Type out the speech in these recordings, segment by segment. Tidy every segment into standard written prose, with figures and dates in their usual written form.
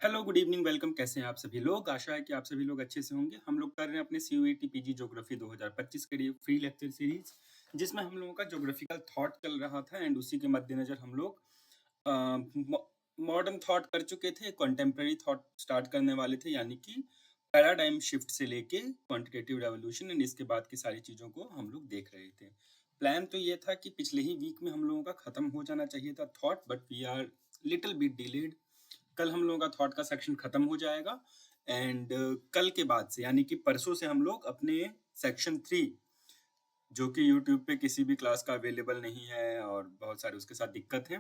Hello, good evening, welcome. कैसे हैं आप सभी लोग? आशा है कि आप सभी लोग अच्छे से होंगे। हम लोग कर रहे हैं अपने सीयूईटी पीजी ज्योग्राफी 2025 के लिए फ्री लेक्चर सीरीज, जिसमें हम लोगों का ज्योग्राफिकल थॉट चल रहा था एंड उसी के मद्देनजर हम लोग मॉडर्न थॉट कर चुके थे, कंटेम्प्रेरी थॉट स्टार्ट करने वाले थे, यानी कि पैराडाइम शिफ्ट से लेके क्वांटिटेटिव रेवोल्यूशन एंड इसके बाद की सारी चीज़ों को हम लोग देख रहे थे। प्लान तो ये था कि पिछले ही वीक में हम लोगों का खत्म हो जाना चाहिए था thought, but we are little bit delayed. कल हम लोगों का थॉट का सेक्शन खत्म हो जाएगा एंड कल के बाद से यानी कि परसों से हम लोग अपने सेक्शन 3, जो कि यूट्यूब पे किसी भी क्लास का अवेलेबल नहीं है और बहुत सारे उसके साथ दिक्कत है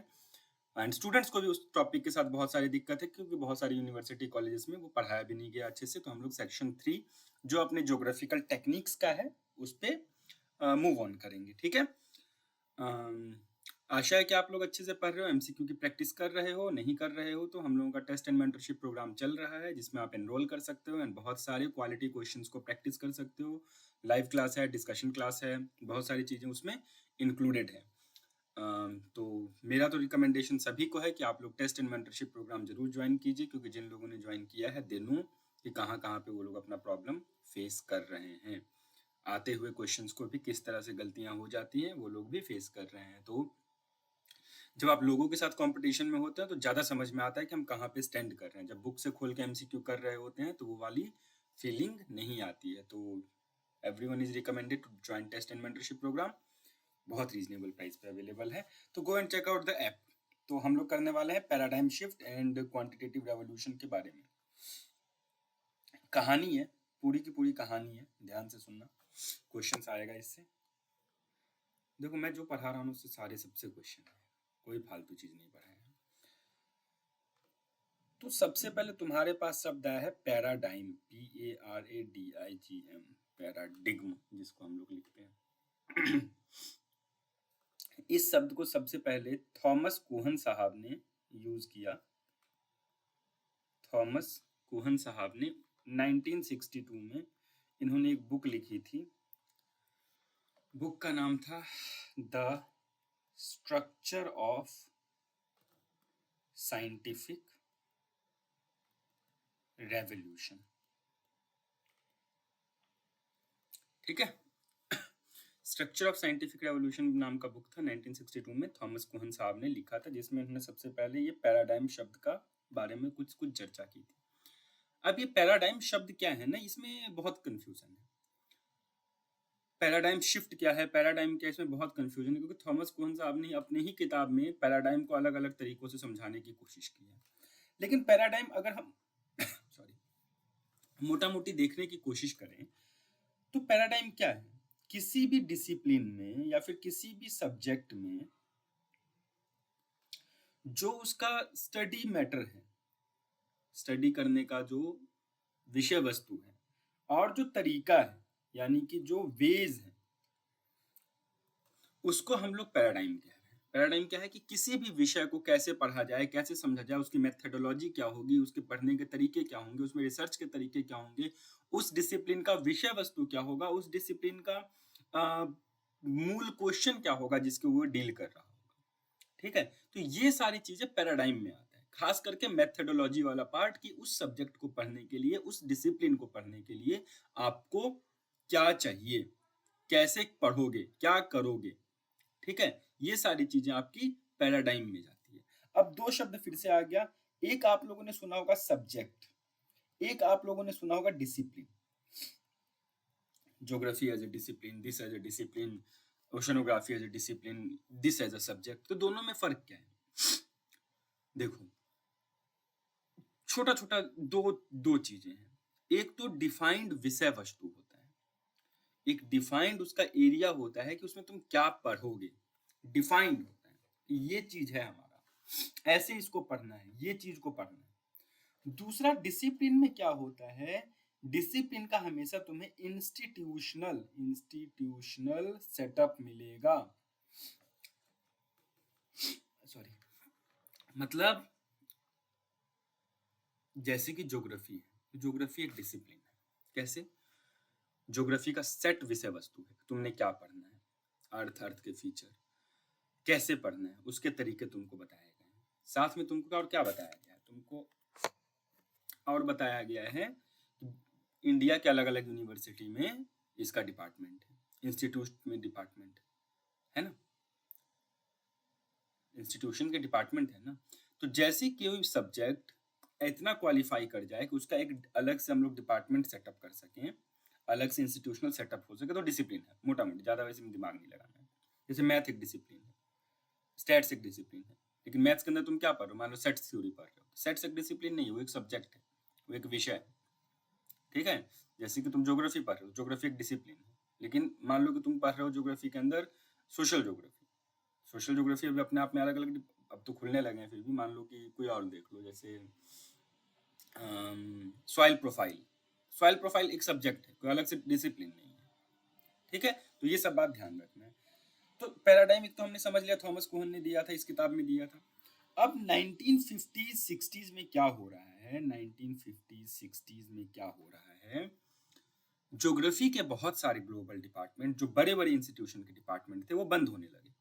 एंड स्टूडेंट्स को भी उस टॉपिक के साथ बहुत सारी दिक्कत है, क्योंकि बहुत सारी यूनिवर्सिटी कॉलेजेस में वो पढ़ाया भी नहीं गया अच्छे से। तो हम लोग सेक्शन 3 जो अपने ज्योग्राफिकल टेक्निक्स का है उस पर मूव ऑन करेंगे, ठीक है। अम, आशा है कि आप लोग अच्छे से पढ़ रहे हो, एमसीक्यू की प्रैक्टिस कर रहे हो। नहीं कर रहे हो तो हम लोगों का टेस्ट एंड मेंटरशिप प्रोग्राम चल रहा है, जिसमें आप एनरोल कर सकते हो एंड बहुत सारे क्वालिटी क्वेश्चंस को प्रैक्टिस कर सकते हो। लाइव क्लास है, डिस्कशन क्लास है, बहुत सारी चीज़ें उसमें इंक्लूडेड है। तो मेरा तो रिकमेंडेशन सभी को है कि आप लोग टेस्ट एंड मेंटरशिप प्रोग्राम जरूर ज्वाइन कीजिए, क्योंकि जिन लोगों ने ज्वाइन किया है दे नो कि कहाँ कहाँ पे वो लोग अपना प्रॉब्लम फेस कर रहे हैं। आते हुए क्वेश्चंस को भी किस तरह से गलतियां हो जाती हैं वो लोग भी फेस कर रहे हैं। तो जब आप लोगों के साथ कंपटीशन में होते हैं तो ज़्यादा समझ में आता है कि हम कहाँ पे स्टैंड कर रहे हैं। जब बुक से खोल के एमसीक्यू कर रहे होते हैं तो वो वाली फीलिंग नहीं आती है। तो everyone is recommended to join test and mentorship program. बहुत रीजनेबल प्राइस पे अवेलेबल है, तो go and check out the app. तो हम लोग करने वाले हैं paradigm shift and quantitative revolution के बारे में। कहानी है, पूरी की पूरी कहानी है, ध्यान से सुनना, क्वेश्चंस आएगा इससे। देखो, मैं जो पढ़ा रहा हूँ उससे सारे सबसे क्वेश्चन है, कोई फालतू चीज नहीं पढ़ाया है। तो सबसे पहले तुम्हारे पास शब्द आया है पैराडाइम, PARADIGM, पैराडिग्म जिसको हम लोग लिखते हैं। इस शब्द को सबसे पहले थॉमस कोहन साहब ने यूज किया। थॉमस कोहन साहब ने 1962 में इन्होंने एक बुक लिखी थी। बुक का नाम था the structure of scientific revolution, ठीक है। स्ट्रक्चर ऑफ साइंटिफिक रेवोल्यूशन नाम का बुक था, 1962 में थॉमस कोहन साहब ने लिखा था, जिसमें उन्होंने सबसे पहले ये पैराडाइम शब्द का बारे में कुछ चर्चा की थी। अब ये पैराडाइम शब्द क्या है ना, इसमें बहुत कंफ्यूजन है। पैराडाइम शिफ्ट क्या है, पैराडाइम क्या है, इसमें बहुत कंफ्यूजन है, क्योंकि थॉमस कोहन साहब ने अपने ही किताब में पैराडाइम को अलग अलग तरीकों से समझाने की कोशिश की है। लेकिन पैराडाइम अगर हम सॉरी मोटा मोटी देखने की कोशिश करें तो पैराडाइम क्या है? किसी भी डिसिप्लिन में या फिर किसी भी सब्जेक्ट में जो उसका स्टडी मैटर है, स्टडी करने का जो विषय वस्तु है और जो तरीका है, यानी कि जो वेज है, उसको हम लोग पैराडाइम कह रहे हैं। पैराडाइम क्या है कि किसी भी विषय को कैसे पढ़ा जाए, कैसे समझा जाए, उसकी मेथडोलॉजी क्या होगी, उसके पढ़ने के तरीके क्या होंगे, उसमें रिसर्च के तरीके क्या होंगे, उस डिसिप्लिन का विषय वस्तु क्या होगा, उस डिसिप्लिन का मूल क्वेश्चन क्या होगा जिसके वो डील कर रहा होगा, ठीक है। तो ये सारी चीजें पैराडाइम में आता है, खास करके मेथडोलॉजी वाला पार्ट, कि उस सब्जेक्ट को पढ़ने के लिए, उस डिसिप्लिन को पढ़ने के लिए आपको क्या चाहिए, कैसे पढ़ोगे, क्या करोगे, ठीक है। ये सारी चीजें आपकी पैराडाइम में जाती है। अब दो शब्द फिर से आ गया, एक आप लोगों ने सुना होगा सब्जेक्ट, एक आप लोगों ने सुना होगा discipline. Geography as a discipline, this as a discipline, oceanography as a discipline, this as a subject. तो दोनों में फर्क क्या है? देखो, छोटा छोटा दो दो चीजें हैं। एक तो डिफाइंड विषय वस्तु होता है, एक डिफाइंड उसका एरिया होता है कि उसमें तुम क्या पढ़ोगे, डिफाइंड होता है। ये चीज है हमारा, ऐसे इसको पढ़ना है, ये चीज को पढ़ना है। दूसरा डिसिप्लिन में क्या होता है, डिसिप्लिन का हमेशा तुम्हें इंस्टीट्यूशनल सेटअप मिलेगा। सॉरी, मतलब जैसे कि ज्योग्राफी है, ज्योग्राफी एक डिसिप्लिन है। कैसे? ज्योग्राफी का सेट विषय वस्तु है, तुमने क्या पढ़ना है, अर्थ के फीचर, कैसे पढ़ना है, उसके तरीके तुमको बताए गए हैं। साथ में तुमको और क्या बताया गया है, तुमको और बताया गया है कि इंडिया के अलग अलग यूनिवर्सिटी में इसका डिपार्टमेंट है, इंस्टीट्यूट में डिपार्टमेंट है ना, इंस्टीट्यूशन के डिपार्टमेंट है ना। तो जैसे कोई सब्जेक्ट इतना क्वालिफाई कर जाए कि उसका एक अलग से हम लोग डिपार्टमेंट सेटअप कर सकें, अलग से इंस्टीट्यूशनल सेटअप हो सके, तो डिसिप्लिन है मोटा मोटी, ज़्यादा वैसे में दिमाग नहीं लगाना है। जैसे मैथ एक डिसिप्लिन है, स्टैट्स एक डिसिप्लिन है, लेकिन मैथ्स के अंदर तुम क्या पढ़ रहे हो, मान लो सेट्स थ्योरी पढ़ रहे हो, सेट्स एक डिसिप्लिन नहीं है, वो एक सब्जेक्ट है, वो एक विषय है, ठीक है। जैसे कि तुम ज्योग्राफी पढ़ रहे हो, ज्योग्राफी एक डिसिप्लिन है, लेकिन मान लो कि तुम पढ़ रहे हो ज्योग्राफी के अंदर सोशल ज्योग्राफी, सोशल ज्योग्राफी अभी अपने आप में अलग अलग अब तो खुलने लगे हैं, फिर भी मान लो कि कोई और देख लो, जैसे सॉइल प्रोफाइल, सॉइल प्रोफाइल एक सब्जेक्ट है, कोई अलग से डिसिप्लिन नहीं है, ठीक है। तो ये सब बात ध्यान रखना है। तो पैराडाइम एक तो हमने समझ लिया, थॉमस कोहन ने दिया था, इस किताब में दिया था। अब 1950s 60s में क्या हो रहा है, 1950s 60s में क्या हो रहा है, ज्योग्राफी के बहुत सारे ग्लोबल डिपार्टमेंट, जो बड़े बड़े इंस्टीट्यूशन के डिपार्टमेंट थे, वो बंद होने लगे,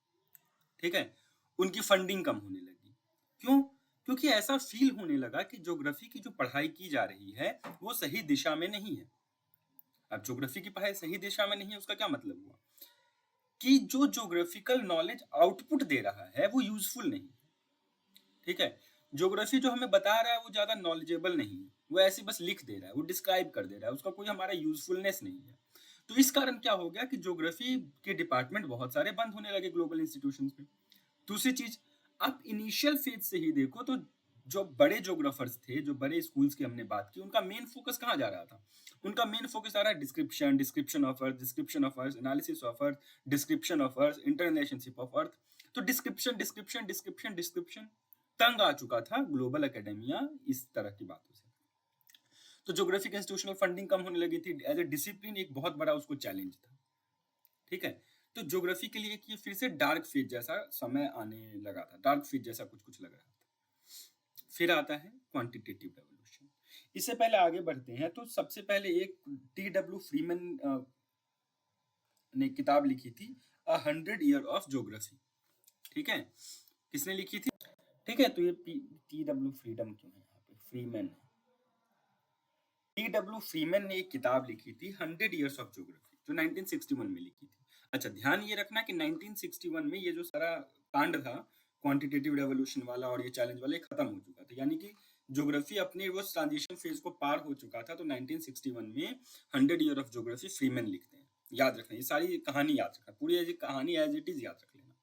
ठीक है। उनकी फंडिंग कम होने लगी। क्यों? क्योंकि ऐसा फील होने लगा कि ज्योग्राफी की जो पढ़ाई की जा रही है वो सही दिशा में नहीं है। अब ज्योग्राफी की पढ़ाई सही दिशा में नहीं है, उसका क्या मतलब हुआ कि जो ज्योग्राफिकल नॉलेज आउटपुट दे रहा है वो यूजफुल नहीं, ठीक है। ज्योग्राफी जो हमें बता रहा है वो ज्यादा नॉलेजेबल नहीं है, वो ऐसे बस लिख दे रहा है, वो डिस्क्राइब कर दे रहा है, उसका कोई हमारा यूजफुलनेस नहीं है। तो इस कारण क्या हो गया कि ज्योग्राफी के डिपार्टमेंट बहुत सारे बंद होने लगे ग्लोबल इंस्टीट्यूशंस में। दूसरी चीज, आप इनिशियल फेज से ही देखो तो जो बड़े ज्योग्राफर्स थे, जो बड़े स्कूल्स की हमने बात की, उनका मेन फोकस कहाँ जा रहा था, उनका मेन फोकस आ रहा है description, description of earth, description of earth, analysis of earth, description of earth, interrelationship of earth. तो डिस्क्रिप्शन डिस्क्रिप्शन डिस्क्रिप्शन डिस्क्रिप्शन, तंग आ चुका था ग्लोबल एकेडेमिया इस तरह की बातों से। तो ज्योग्राफिक इंस्टीट्यूशनल फंडिंग कम होने लगी थी, एज ए डिसिप्लिन एक बहुत बड़ा उसको चैलेंज था, ठीक है। तो ज्योग्राफी के लिए कि फिर से डार्क फेज जैसा समय आने लगा था, डार्क फेज जैसा कुछ कुछ लग रहा था। फिर आता है क्वांटिटेटिव रेवोल्यूशन। इससे पहले आगे बढ़ते हैं तो सबसे पहले एक T.W. फ्रीमैन ने किताब लिखी थी, 100 ईयर ऑफ ज्योग्राफी, ठीक है। किसने लिखी थी, ठीक है। तो ये T.W. फ्रीडम क्यों है यहाँ पे, फ्रीमैन है। T.W. फ्रीमैन ने एक किताब लिखी थी 100 ईयर्स ऑफ ज्योग्राफी, जो 1961 में लिखी थी। अच्छा, ध्यान ये रखना कि 1961 में ये जो सारा कांड था क्वांटिटेटिव रेवोल्यूशन वाला और ये चैलेंज वाला खत्म हो चुका था, यानी कि ज्योग्राफी अपने वो ट्रांजिशन फेज को पार हो चुका था। तो 1961 में 100 ईयर ऑफ ज्योग्राफी फ्रीमैन लिखते हैं। याद रखना, ये सारी कहानी याद रखना, पूरी कहानी एज इट इज याद रख लेना।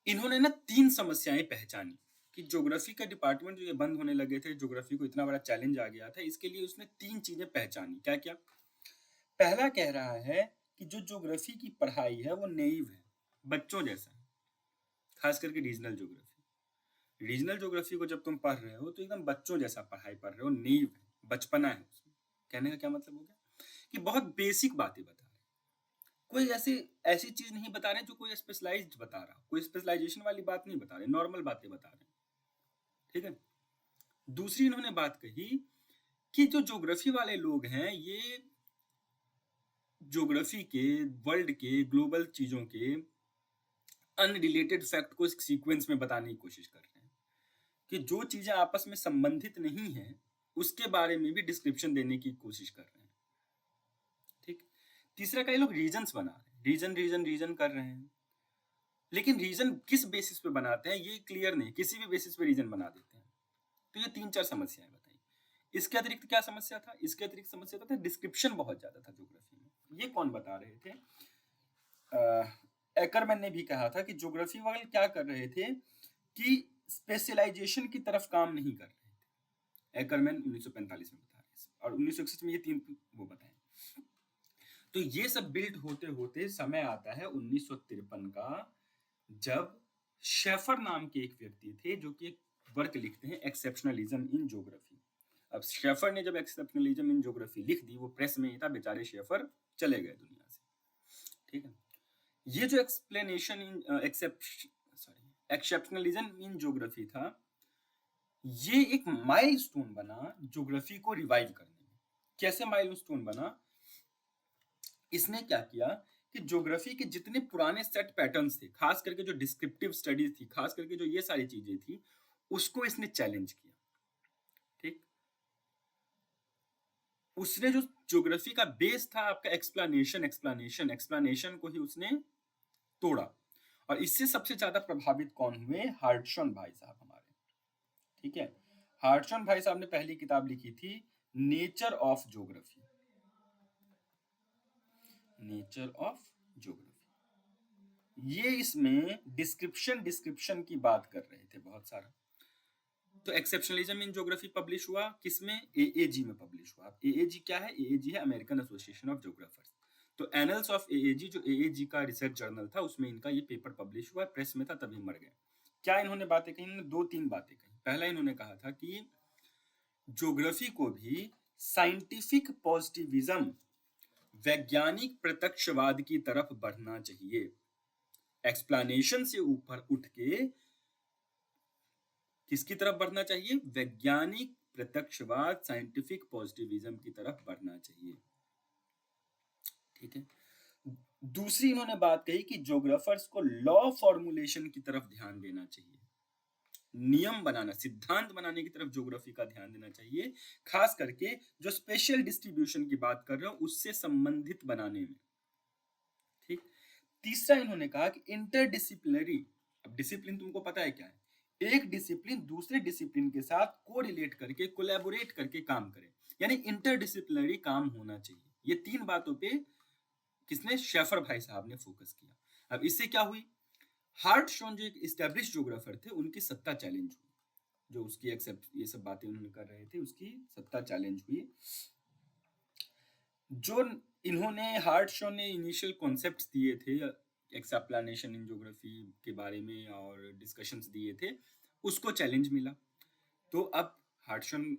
इन्होंने ना 3 समस्याएं पहचानी कि ज्योग्राफी का डिपार्टमेंट जो ये बंद होने लगे थे, ज्योग्राफी को इतना बड़ा चैलेंज आ गया था, इसके लिए उसने 3 चीजें पहचानी। क्या क्या? पहला कह रहा है कि जो ज्योग्राफी की पढ़ाई है वो नेइव है, बच्चों जैसा, खास करके रीजनल ज्योग्राफी। रीजनल ज्योग्राफी को जब तुम पढ़ रहे हो तो एकदम बच्चों जैसा पढ़ाई पढ़ रहे हो, नेइव है, बचपना है उसमें। कहने का क्या मतलब हो गया कि बहुत बेसिक बातें बता रहे, कोई ऐसी चीज नहीं बता रहे जो कोई स्पेशलाइज्ड बता रहा, कोई स्पेशलाइजेशन वाली बात नहीं बता रहे, नॉर्मल बातें बता रहे, ठीक है। दूसरी इन्होंने बात कही कि जो ज्योग्राफी वाले लोग हैं ये ज्योग्राफी के, वर्ल्ड के, ग्लोबल चीजों के अनरिलेटेड फैक्ट को सीक्वेंस में बताने की कोशिश कर रहे हैं, कि जो चीजें आपस में संबंधित नहीं है उसके बारे में भी डिस्क्रिप्शन देने की कोशिश कर रहे हैं, ठीक। तीसरा, कई लोग रीजन्स बना रहे हैं, रीजन रीजन रीजन कर रहे हैं, लेकिन रीजन किस बेसिस पे बनाते हैं ये क्लियर नहीं, किसी भी बेसिस पे रीजन बना देते हैं। तो ये 3-4 समस्याएं बताई। इसके अतिरिक्त क्या समस्या था? इसके अतिरिक्त समस्या था डिस्क्रिप्शन बहुत ज्यादा था ज्योग्राफी में। ये कौन बता रहे थे? एकरमैन ने भी कहा था कि ज्योग्राफी वाले क्या कर रहे थे कि स्पेशलाइजेशन की तरफ काम नहीं कर रहे थे। एकरमैन 1945 में बता रहे और 1961 में ये 3 वो बताए। तो ये सब बिल्ड होते होते समय आता है 1953 का, जब शेफर नाम के एक व्यक्ति थे जो कि एक वर्क लिखते हैं एक्सेप्शनलिज्म इन ज्योग्राफी। अब शेफर ने जब एक्सेप्शनलिज्म इन ज्योग्राफी लिख दी, वो प्रेस में ही था, बेचारे शेफर चले गए दुनिया से, ठीक है। ये जो explanation in exceptionalism in geography था, ये एक माइलस्टोन बना ज्योग्राफी को रिवाइव करने में। कैसे माइलस्टोन बना? इसने क्या किया कि ज्योग्राफी के जितने पुराने सेट पैटर्न्स थे, खास करके जो डिस्क्रिप्टिव स्टडीज थी, खास करके जो ये सारी चीजें थी, उसको इसने चैलेंज किया। उसने जो ज्योग्राफी का बेस था आपका एक्सप्लेनेशन को ही उसने तोड़ा। और इससे सबसे ज्यादा प्रभावित कौन हुए? हार्टशन भाई साहब हमारे, ठीक है। हार्टशन भाई साहब ने पहली किताब लिखी थी nature of geography, nature of geography. ये इसमें डिस्क्रिप्शन की बात कर रहे थे बहुत सारा। तो एक्सेप्शनलिज्म इन ज्योग्राफी पब्लिश हुआ किसमें? एएजी में पब्लिश हुआ। एएजी क्या है? एएजी है अमेरिकन एसोसिएशन ऑफ ज्योग्राफर्स। तो एनल्स ऑफ एएजी, जो एएजी का रिसर्च जर्नल था, उसमें इनका ये पेपर पब्लिश हुआ, प्रेस में था, तभी मर गए। क्या इन्होंने बातें कही? इन्होंने 2-3 बातें कही। पहला इन्होंने कहा था कि ज्योग्राफी को भी साइंटिफिक पॉजिटिविज्म, वैज्ञानिक प्रत्यक्षवाद की तरफ बढ़ना चाहिए। एक्सप्लेनेशन से ऊपर उठ के किसकी तरफ बढ़ना चाहिए? वैज्ञानिक प्रत्यक्षवाद, साइंटिफिक पॉजिटिविज्म की तरफ बढ़ना चाहिए, ठीक है। दूसरी इन्होंने बात कही कि ज्योग्राफर्स को लॉ फॉर्मुलेशन की तरफ ध्यान देना चाहिए, नियम बनाना, सिद्धांत बनाने की तरफ ज्योग्राफी का ध्यान देना चाहिए, खास करके जो स्पेशल डिस्ट्रीब्यूशन की बात कर रहे हो उससे संबंधित बनाने में, ठीक। तीसरा इन्होंने कहा कि इंटरडिसिप्लिनरी, अब डिसिप्लिन तुमको पता है क्या है? एक डिसिप्लिन दूसरे डिसिप्लिन के साथ कोरिलेट करके, कोलैबोरेट करके काम करे, यानी इंटरडिसिप्लिनरी काम होना चाहिए। ये 3 बातों पे किसने? शेफर भाई साहब ने फोकस किया। अब इससे क्या हुई? हार्टशॉन जो एक एस्टैब्लिश ज्योग्राफर थे, उनकी सत्ता चैलेंज हुई। जो उसकी एक्सेप्ट ये सब बातें उन्होंने कर रहे थे, उसकी सत्ता चैलेंज हुई। जो इन्होंने हार्टशॉन ने इनिशियल कॉन्सेप्ट्स दिए थे एक्सप्लेनेशन इन ज्योग्राफी के बारे में और डिस्कशंस दिए थे, उसको चैलेंज मिला। तो अब हार्टशॉन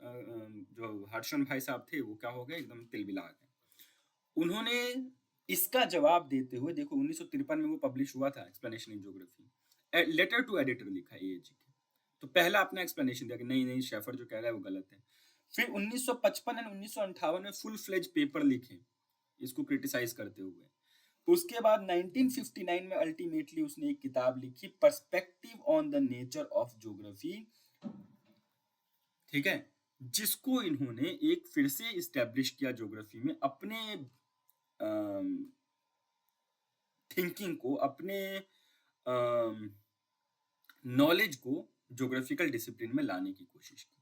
जो हार्टशॉन भाई साहब थे वो क्या हो गए? एकदम तिलमिला गए। उन्होंने इसका जवाब देते हुए, देखो 1953 में वो पब्लिश हुआ था explanation in geography, letter to editor लिखा है एएजी के। तो पहला अपना एक्सप्लेनेशन दिया कि नहीं नहीं, शेफर जो कह रहा है वो गलत है। फिर 1955 और 1958 में फुल फ्लेज पेपर लिखे इसको क्रिटिसाइज करते हुए। उसके बाद 1959 में अल्टीमेटली उसने एक किताब लिखी, perspective on the nature of geography, ठीक है, जिसको इन्होंने एक फिर से इस्टेब्लिश किया ज्योग्राफी में, अपने थिंकिंग को, अपने नॉलेज को ज्योग्राफिकल डिसिप्लिन में लाने की कोशिश की।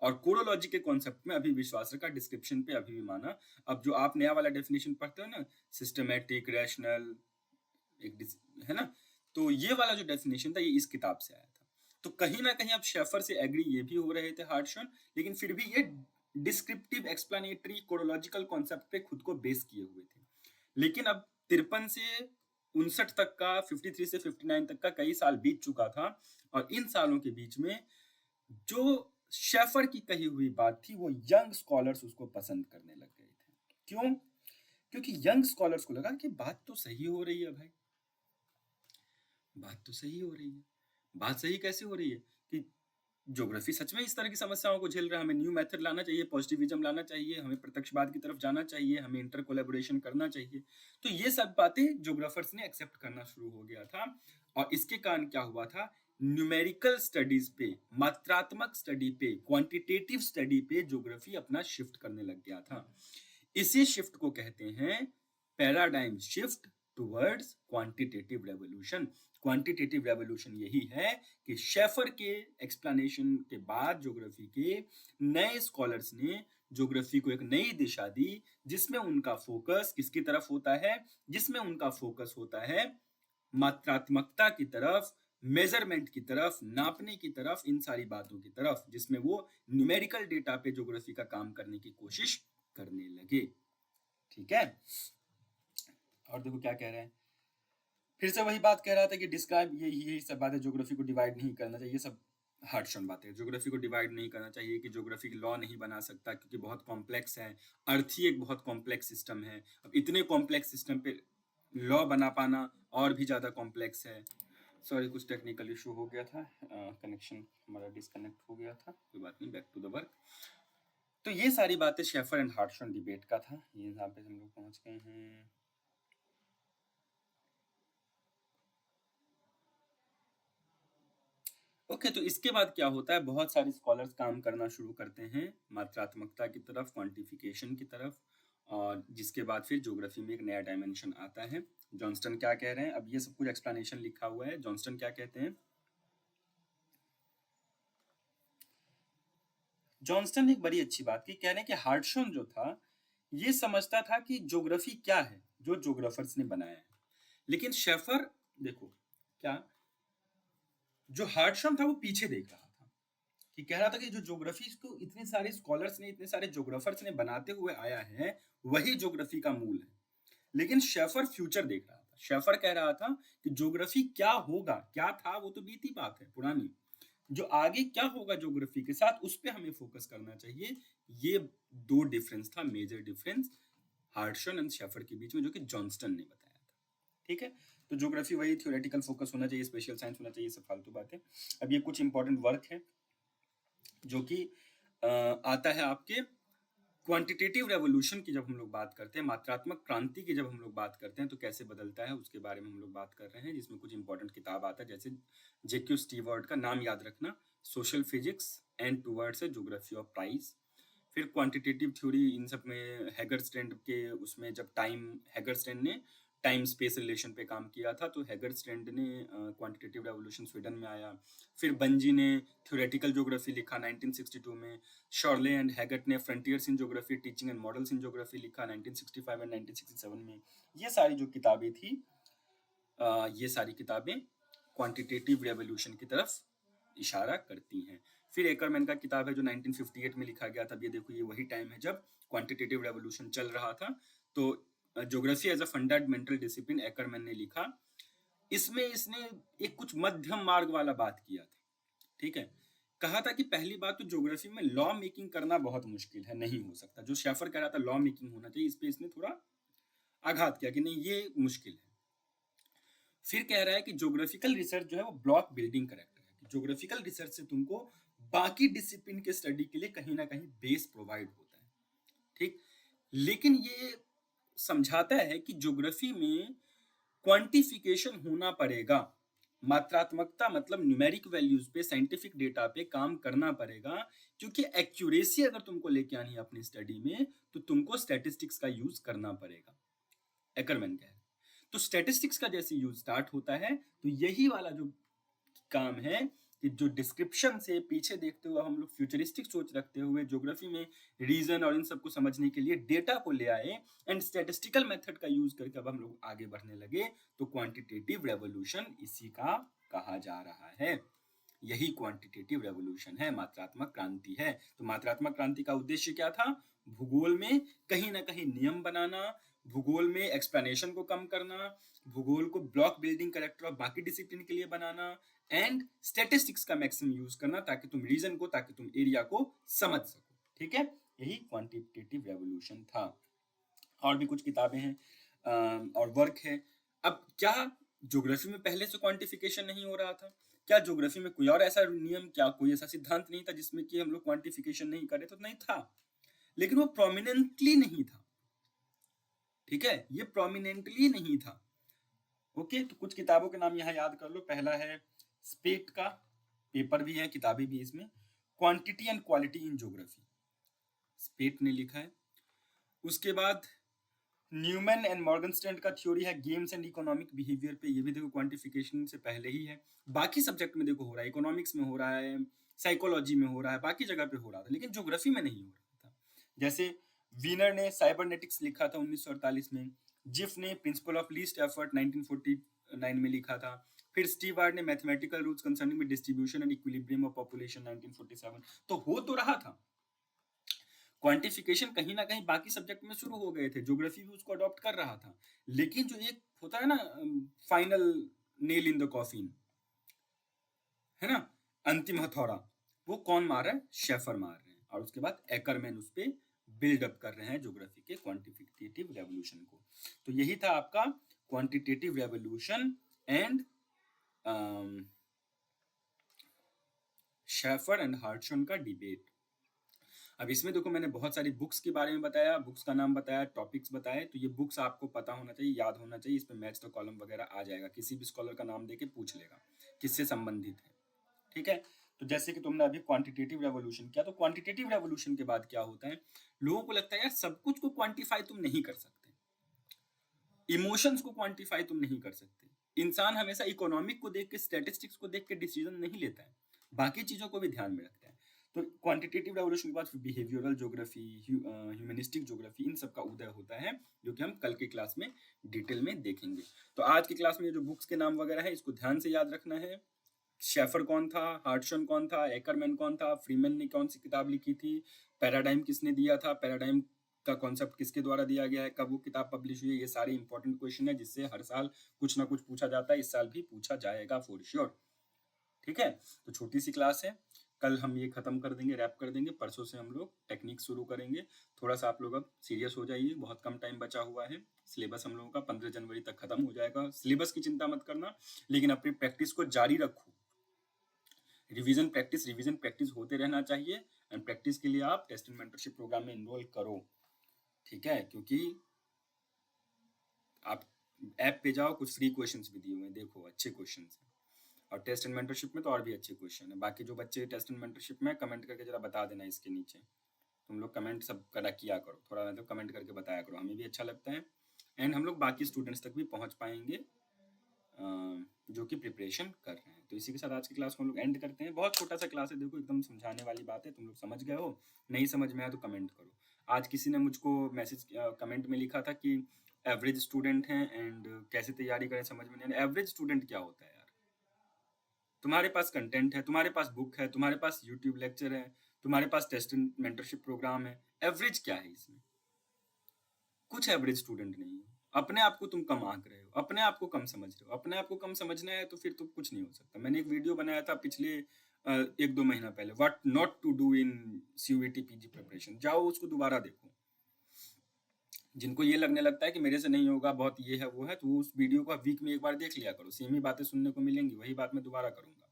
और कोरोलॉजी के कॉन्सेप्ट में अभी विश्वास रखा, डिस्क्रिप्शन पे अभी भी माना। अब जो आप नया वाला डेफिनेशन पढ़ते हो ना, सिस्टमैटिक, रैशनल, है ना, तो ये वाला जो डेफिनेशन था ये इस किताब से आया था। तो कहीं ना कहीं अब शेफर से एग्री ये भी हो रहे थे हार्टशन, लेकिन फिर भी ये डिस्क्रिप्टिव, एक्सप्लेनेटरी, कोरोलॉजिकल कॉन्सेप्ट पे खुद को बेस किए हुए थे। लेकिन अब 53 से 59 तक का, 53 से 59 तक का कई साल बीत चुका था, और इन सालों के बीच में जो शेफर की कही हुई बात थी वो यंग स्कॉलर्स उसको पसंद करने लग गए थे। क्यों? क्योंकि यंग स्कॉलर्स को लगा कि बात तो सही हो रही है भाई, बात तो सही हो रही है। बात सही कैसे हो रही है? कि ज्योग्राफी सच में इस तरह की समस्याओं को झेल रहा है, हमें न्यू मेथड लाना चाहिए, पॉजिटिविज्म लाना चाहिए, हमें प्रत्यक्षवाद की तरफ जाना चाहिए, हमें इंटर कोलैबोरेशन करना चाहिए। तो ये सब बातें ज्योग्राफर्स ने एक्सेप्ट करना शुरू हो गया था। और इसके कारण क्या हुआ था? न्यूमेरिकल स्टडीज पे, मात्रात्मक स्टडी पे, क्वांटिटेटिव स्टडी पे ज्योग्राफी अपना शिफ्ट करने लग गया था। इसी शिफ्ट को कहते हैं paradigm shift towards quantitative revolution. Quantitative revolution यही है कि शेफर के एक्सप्लेनेशन के बाद ज्योग्राफी के नए स्कॉलर्स ने ज्योग्राफी को एक नई दिशा दी, जिसमें उनका फोकस किसकी तरफ होता है? जिसमें उनका फोकस होता है मात्रात्मकता की तरफ, मेजरमेंट की तरफ, नापने की तरफ, इन सारी बातों की तरफ, जिसमें वो न्यूमेरिकल डेटा पे ज्योग्राफी का काम करने की कोशिश करने लगे, ठीक है। और देखो क्या कह रहे हैं, फिर से वही बात कह रहा था कि डिस्क्राइब, यही सब बातें, ज्योग्राफी को डिवाइड नहीं करना चाहिए, ये सब हार्टशन बातें। ज्योग्राफी को डिवाइड नहीं करना चाहिए, कि ज्योग्राफी लॉ नहीं बना सकता क्योंकि बहुत कॉम्प्लेक्स है, अर्थ ही एक बहुत कॉम्प्लेक्स सिस्टम है। अब इतने कॉम्प्लेक्स सिस्टम पे लॉ बना पाना और भी ज़्यादा कॉम्प्लेक्स है। सॉरी, कुछ टेक्निकल इशू हो गया था, कनेक्शन हमारा डिस्कनेक्ट हो गया था, कोई बात नहीं, बैक टू द वर्क। तो ये सारी बातें शेफर एंड हार्टशन डिबेट का था। ये यहाँ पे हम लोग पहुँच गए हैं। ओके, तो इसके बाद क्या होता है, बहुत सारे स्कॉलर्स काम करना शुरू करते हैं मात्रात्मकता की तरफ, क्वांटिफिकेशन की तरफ, और जिसके बाद फिर ज्योग्राफी में एक नया डायमेंशन आता है। जॉनस्टन क्या कह रहे हैं, अब ये सब कुछ एक्सप्लेनेशन लिखा हुआ है। जॉनस्टन क्या कहते हैं, जॉनस्टन ने एक बड़ी अच्छी बात की, कह रहे हैं कि हार्टशन जो था ये समझता था कि ज्योग्राफी क्या है, जो ज्योग्राफर्स ने बनाया है, लेकिन शेफर, देखो क्या, जो हार्टशन था वो पीछे देख रहा था, कि कह रहा था कि जो ज्योग्राफी को इतने सारे स्कॉलर्स ने, इतने सारे ज्योग्राफर्स ने बनाते हुए आया है, वही ज्योग्राफी का मूल है। लेकिन शेफर फ्यूचर देख रहा था, शेफर कह रहा था कि ज्योग्राफी क्या होगा, क्या था वो तो बीती बात है पुरानी, जो आगे क्या होगा ज्योग्राफी के साथ, उस पे हमें फोकस करना चाहिए। ये दो डिफरेंस था, मेजर डिफरेंस हार्टशन एंड शेफर के बीच में, जो कि जॉनस्टन ने बताया था। ठीक है, तो ज्योग्राफी वही थ्योरेटिकल फोकस होना चाहिए, स्पेशल साइंस होना चाहिए, सब फालतू बातें। अब ये कुछ इंपॉर्टेंट वर्क है जो कि आता है आपके क्वांटिटेटिव रेवोल्यूशन की, जब हम लोग बात करते हैं, मात्रात्मक क्रांति की जब हम लोग बात करते हैं, तो कैसे बदलता है उसके बारे में हम लोग बात कर रहे हैं, जिसमें कुछ इंपॉर्टेंट किताब आता है, जैसे जेक्यू स्टीवर्ट का नाम याद रखना, social physics and towards a geography of price. फिर क्वांटिटेटिव थ्योरी, इन सब में हैगरस्ट्रैंड के, उसमें जब हैगरस्ट्रैंड ने टाइम स्पेस रिलेशन पे काम किया था, तो हैगरस्ट्रैंड ने क्वांटिटेटिव रेवोल्यूशन स्वीडन में आया। फिर बंजी ने थ्योरेटिकल ज्योग्राफी लिखा 1962 में। शॉर्ले एंड हैगट ने frontiers in geography, teaching and models in geography लिखा 1965 एंड 1967 में। ये सारी जो किताबें थी, ये सारी किताबें क्वांटिटेटिव रेवोल्यूशन की तरफ इशारा करती हैं। फिर एकरमैन का किताब है जो 1958 में लिखा गया था। ये देखो, ये वही टाइम है जब क्वांटिटेटिव रेवोल्यूशन चल रहा था। तो geography as a fundamental discipline Ackerman ने लिखा। इसमें इसने एक कुछ मध्यम मार्ग वाला बात किया था। ठीक है, कहा था कि पहली बात तो ज्योग्राफी में लॉ मेकिंग करना बहुत मुश्किल है, नहीं हो सकता। जो शेफर कह रहा था लॉ मेकिंग होना चाहिए, इस पे इसने थोड़ा आघात किया कि नहीं, ये मुश्किल है। फिर कह रहा है कि ज्योग्राफिकल रिसर्च जो है वो ब्लॉक बिल्डिंग करेक्टर है, ज्योग्राफिकल रिसर्च से तुमको बाकी डिसिप्लिन के स्टडी के लिए कहीं ना कहीं बेस प्रोवाइड होता है। ठीक, लेकिन ये समझाता है कि ज्योग्राफी में क्वांटिफिकेशन होना पड़ेगा, मात्रात्मकता मतलब न्यूमेरिक वैल्यूज पे, साइंटिफिक डेटा पे काम करना पड़ेगा, क्योंकि एक्यूरेसी अगर तुमको लेके आनी है अपनी स्टडी में, तो तुमको स्टैटिस्टिक्स का यूज करना पड़ेगा, एकरमैन कह रहे। तो स्टैटिस्टिक्स का जैसे यूज स्टार्ट होता है, तो यही वाला जो काम है कि जो डिस्क्रिप्शन से पीछे देखते हुए हम लोग फ्यूचरिस्टिक सोच रखते हुए ज्योग्राफी में रीजन और इन सबको समझने के लिए डेटा को ले आए एंड स्टैटिस्टिकल मेथड का यूज करके अब हम लोग आगे बढ़ने लगे, तो क्वांटिटेटिव रेवोल्यूशन इसी का कहा जा रहा है। यही क्वांटिटेटिव रेवोल्यूशन है, मात्रात्मक क्रांति है। तो मात्रात्मक क्रांति का उद्देश्य क्या था, भूगोल में कहीं ना कहीं नियम बनाना, भूगोल में एक्सप्लेनेशन को कम करना, भूगोल को ब्लॉक बिल्डिंग करेक्टर ऑफ बाकी डिसिप्लिन के लिए बनाना, एंड स्टैटिस्टिक्स का मैक्सिमम यूज करना, ताकि तुम रीजन को, ताकि तुम एरिया को समझ सको। ठीक है, यही क्वांटिटेटिव रेवोल्यूशन था। और भी कुछ किताबें हैं और वर्क है। अब क्या ज्योग्राफी में पहले से क्वांटिफिकेशन नहीं हो रहा था? क्या ज्योग्राफी में कोई और ऐसा नियम, क्या कोई ऐसा सिद्धांत नहीं था जिसमें कि हम लोग क्वांटिफिकेशन नहीं करे? तो नहीं था, लेकिन वो प्रोमिनेंटली नहीं था। ठीक है, ये प्रोमिनेंटली नहीं था। ओके, तो कुछ किताबों के नाम यहाँ याद कर लो। पहला है स्पेट का, पेपर भी है, किताबें भी इसमें, quantity and quality in geography, Spate ने लिखा है। उसके बाद न्यूमैन एंड मॉर्गनस्टर्न का थ्योरी है गेम्स एंड इकोनॉमिक बिहेवियर पे, ये भी देखो क्वांटिफिकेशन से पहले ही है। बाकी सब्जेक्ट में देखो हो रहा है, इकोनॉमिक्स में हो रहा है, साइकोलॉजी में हो रहा है, बाकी जगह पे हो रहा था, लेकिन ज्योग्राफी में नहीं हो रहा था। जैसे वीनर ने साइबरनेटिक्स लिखा था 1948 में, जिफ ने प्रिंसिपल ऑफ लीस्ट एफर्ट 1949 में लिखा था। फिर स्टीवार्ड ने mathematical rules concerning with distribution and equilibrium of population 1947। तो हो तो रहा था, क्वांटिफिकेशन कहीं ना कहीं बाकी सब्जेक्ट में शुरू हो गए थे, ज्योग्राफी भी उसको अडॉप्ट कर रहा था, लेकिन जो एक होता है ना final nail in the coffin, है ना, अंतिम हथौड़ा, वो कौन मार रहा है? शेफर मार रहे हैं, और उसके बाद एकरमैन उस पर बिल्डअप कर रहे हैं ज्योग्राफी के क्वांटिटेटिव रेवोल्यूशन को। तो यही था आपका quantitative revolution and Schaefer and Hartshorne का डिबेट। अब इसमें देखो मैंने बहुत सारी बुक्स के बारे में बताया, बुक्स का नाम बताया, टॉपिक्स बताए, तो ये बुक्स आपको पता होना चाहिए, याद होना चाहिए। इस पे मैच द कॉलम वगैरह आ जाएगा, किसी भी स्कॉलर का नाम देके पूछ लेगा किससे संबंधित है। ठीक है। तो जैसे कि तुमने अभी क्वांटिटेटिव रेवोल्यूशन किया, तो क्वांटिटेटिव रेवोल्यूशन के बाद क्या होता है, लोगों को लगता है यार सब कुछ को क्वांटिफाई तुम नहीं कर सकते, इमोशंस को क्वांटिफाई तुम नहीं कर सकते। इंसान हमेशा इकोनॉमिक को देख के, स्टैटिस्टिक्स को देख के डिसीजन नहीं लेता है, बाकी चीजों को भी ध्यान में रखता है। तो क्वांटिटेटिव रेवोल्यूशन के बाद बिहेवियरल ज्योग्राफी, ह्यूमनिस्टिक ज्योग्राफी, इन सब का उदय होता है, जो कि हम कल की क्लास में डिटेल में देखेंगे। तो आज की क्लास में जो बुक्स के नाम वगैरह है इसको ध्यान से याद रखना है। शेफर कौन था, हार्टशन कौन था, एकरमैन कौन था, फ्रीमैन ने कौन सी किताब लिखी थी, पैराडाइम किसने दिया था, पैराडाइम का कॉन्सेप्ट किसके द्वारा दिया गया है, कब वो किताब पब्लिश हुई है, ये सारे इंपॉर्टेंट क्वेश्चन है जिससे हर साल कुछ ना कुछ पूछा जाता है, इस साल भी पूछा जाएगा फॉर श्योर। ठीक है, तो छोटी सी क्लास है, कल हम ये खत्म कर देंगे, रैप कर देंगे, परसों से हम लोग टेक्निक शुरू करेंगे। थोड़ा सा आप लोग अब सीरियस हो जाइए, बहुत कम टाइम बचा हुआ है, सिलेबस हम लोगों का 15 जनवरी तक खत्म हो जाएगा। सिलेबस की चिंता मत करना, लेकिन अपनी प्रैक्टिस को जारी रखो। रिवीजन प्रैक्टिस होते रहना चाहिए, एंड प्रैक्टिस के लिए आप टेस्ट एंड मेंटरशिप प्रोग्राम में इनरोल करो। ठीक है, क्योंकि आप ऐप पे जाओ, कुछ फ्री क्वेश्चंस भी दिए हुए हैं, देखो अच्छे क्वेश्चंस हैं, और टेस्ट एंड मेंटरशिप में तो और भी अच्छे क्वेश्चन है। बाकी जो बच्चे टेस्ट एंड मेंटरशिप में, कमेंट करके जरा बता देना इसके नीचे, तुम लोग कमेंट सब करा किया करो, थोड़ा मतलब कमेंट करके बताया करो, हमें भी अच्छा लगता है, एंड हम लोग बाकी स्टूडेंट्स तक भी पहुंच पाएंगे जो कि प्रिपरेशन कर रहे हैं। तो इसी के साथ आज की क्लास को हम लोग एंड करते हैं। बहुत छोटा सा क्लास है, देखो एकदम समझाने वाली बात है, तुम लोग समझ गए हो, नहीं समझ में आया तो कमेंट करो। आज किसी ने मुझको मैसेज कमेंट में लिखा था कि एवरेज स्टूडेंट हैं एंड कैसे तैयारी करें, समझ में नहीं आ रहा। एवरेज स्टूडेंट क्या होता है यार? तुम्हारे पास कंटेंट है, तुम्हारे पास बुक है, तुम्हारे पास यूट्यूब लेक्चर है, तुम्हारे पास टेस्ट एंड मेंटरशिप प्रोग्राम है, एवरेज क्या है इसमें? कुछ एवरेज स्टूडेंट नहीं है। अपने आप को तुम कम आंक रहे हो, अपने आप को कम समझ रहे हो। अपने आप को कम समझना है तो फिर तो कुछ नहीं हो सकता। मैंने एक वीडियो बनाया था पिछले 1-2 महीना पहले, what not to do in CUET PG preparation, जाओ उसको दोबारा देखो। जिनको ये लगने लगता है कि मेरे से नहीं होगा, बहुत ये है वो है, तो उस वीडियो को वीक में एक बार देख लिया करो, सेम ही बातें सुनने को मिलेंगी, वही बात मैं दोबारा करूंगा।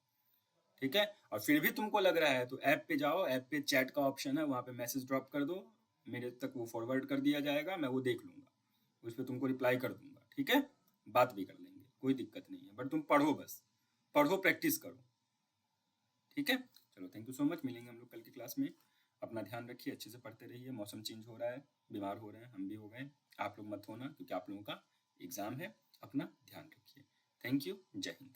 ठीक है, और फिर भी तुमको लग रहा है तो ऐप पे जाओ, ऐप पे चैट का ऑप्शन है, वहां पे मैसेज ड्रॉप कर दो, मेरे तक वो फॉरवर्ड कर दिया जाएगा, मैं वो देख लूंगा, उस पर तुमको रिप्लाई कर दूंगा। ठीक है, बात भी कर लेंगे, कोई दिक्कत नहीं है, बट तुम पढ़ो, बस पढ़ो, प्रैक्टिस करो। ठीक है, चलो थैंक यू सो मच, मिलेंगे हम लोग कल की क्लास में। अपना ध्यान रखिए, अच्छे से पढ़ते रहिए, मौसम चेंज हो रहा है, बीमार हो रहे हैं, हम भी हो गए, आप लोग मत होना, क्योंकि आप लोगों का एग्जाम है। अपना ध्यान रखिए। थैंक यू, जय हिंद।